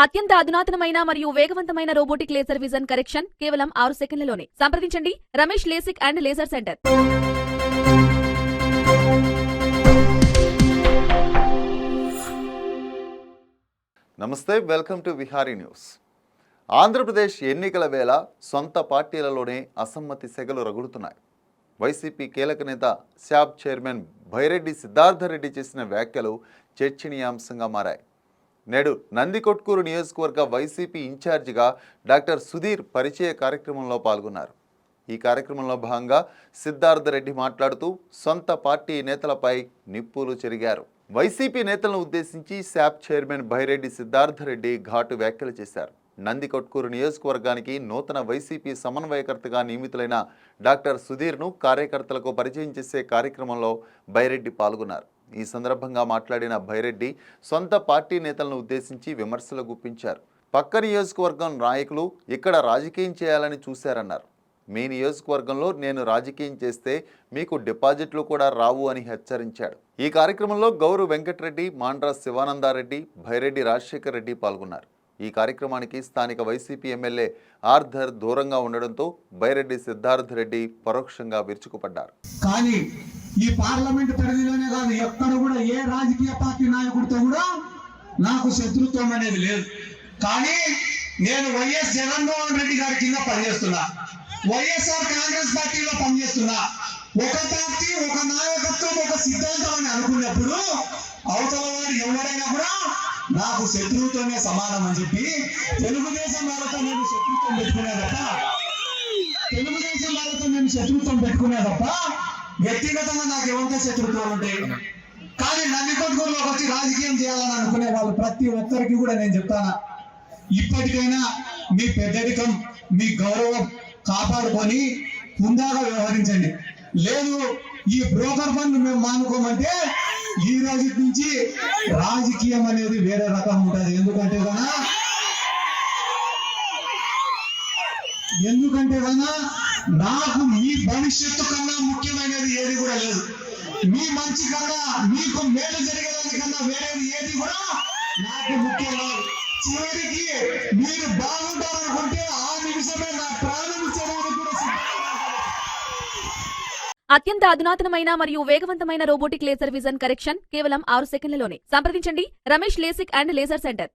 అత్యంత అధునాతనమైన మరియు వేగవంతమైన రోబోటిక్ లేజర్ విజన్ కరెక్షన్ కేవలం 6 సెకండ్లలోనే. సంప్రదించండి Ramesh LASIK and laser centre. నమస్తే, welcome to Vihari news. Andhra Pradesh ఎన్నికల వేళ సొంత పార్టీలలోనే అసమ్మతి సెగలు రగులుతున్నాయి. వైసీపీ కీలక నేత శాబ్ చైర్మన్ భైరెడ్డి సిద్ధార్థరెడ్డి చేసిన వ్యాఖ్యలు చర్చనీయాంశంగా మారాయి. నేడు నందికొట్కూరు నియోజకవర్గ వైసీపీ ఇన్ఛార్జిగా డాక్టర్ సుధీర్ పరిచయ కార్యక్రమంలో పాల్గొన్నారు. ఈ కార్యక్రమంలో భాగంగా సిద్ధార్థరెడ్డి మాట్లాడుతూ సొంత పార్టీ నేతలపై నిప్పులు చెరిగారు. వైసీపీ నేతలను ఉద్దేశించి శాబ్ చైర్మన్ భైరెడ్డి సిద్ధార్థరెడ్డి ఘాటు వ్యాఖ్యలు చేశారు. నందికొట్కూరు నియోజకవర్గానికి నూతన వైసీపీ సమన్వయకర్తగా నియమితులైన డాక్టర్ సుధీర్ను కార్యకర్తలకు పరిచయం చేసే కార్యక్రమంలో భైరెడ్డి పాల్గొన్నారు. ఈ సందర్భంగా మాట్లాడిన భైరెడ్డి సొంత పార్టీ నేతలను ఉద్దేశించి విమర్శలు గుప్పించారు. పక్క నియోజకవర్గం నాయకులు ఇక్కడ రాజకీయం చేయాలని చూశారన్నారు. మీ నియోజకవర్గంలో నేను రాజకీయం చేస్తే మీకు డిపాజిట్లు కూడా రావు అని హెచ్చరించాడు. ఈ కార్యక్రమంలో గౌరు వెంకటరెడ్డి, మాండ్రా శివానందారెడ్డి, భైరెడ్డి రాజశేఖర్ రెడ్డి పాల్గొన్నారు. ఈ కార్యక్రమానికి స్థానిక వైసీపీ ఎమ్మెల్యే ఆర్థర్ దూరంగా ఉండడంతో భైరెడ్డి సిద్ధార్థరెడ్డి పరోక్షంగా విరుచుకుపడ్డారు. కానీ ఈ పార్లమెంట్ పరిధిలోనే కాదు, ఎక్కడ కూడా ఏ రాజకీయ పార్టీ నాయకుడితో కూడా నాకు శత్రుత్వం అనేది లేదు. కానీ నేను వైఎస్ జగన్మోహన్ రెడ్డి గారి కింద పనిచేస్తున్నా, వైఎస్ఆర్ కాంగ్రెస్ పార్టీలో పనిచేస్తున్నా. ఒక పార్టీ, ఒక నాయకత్వం, ఒక సిద్ధాంతం అని అనుకున్నప్పుడు అవతల వాడు ఎవరైనా కూడా నాకు శత్రువుతోనే సమానం అని చెప్పి తెలుగుదేశం వాళ్ళతో నేను శత్రుత్వం పెట్టుకునే తప్ప వ్యక్తిగతంగా నాకు ఎవరితో శత్రుత్వాలు ఉంటాయి. కానీ నందికొట్కూరులోకి వచ్చి రాజకీయం చేయాలని అనుకునే వాళ్ళు ప్రతి ఒక్కరికి కూడా నేను చెప్తానా, ఇప్పటికైనా మీ పెద్దరికం, మీ గౌరవం కాపాడుకొని హుందాగా వ్యవహరించండి. లేదు ఈ బ్రోకర్ ఫండ్ మేము మానుకోమంటే ఈ రోజు నుంచి రాజకీయం అనేది వేరే రకం ఉంటుంది. ఎందుకంటే నాకు మీ భవిష్యత్తు కన్నా ముఖ్యమైనది ఏది కూడా లేదు. మీ మంచి కన్నా, మీకు మేలు జరిగేదానికన్నా వేరేది ఏది కూడా నాకు ముఖ్యం కాదు. చివరికి మీరు బాగుంటారనుకుంటే ఆ నిమిషమే నా ప్రాణం ఇచ్చేదానికి కూడా అత్యంత అధునాతనమైన మరియు వేగవంతమైన రోబోటిక్ లేజర్ విజన్ కరెక్షన్ కేవలం 6 సెకండ్లలోనే. సంప్రదించండి Ramesh LASIK and laser centre.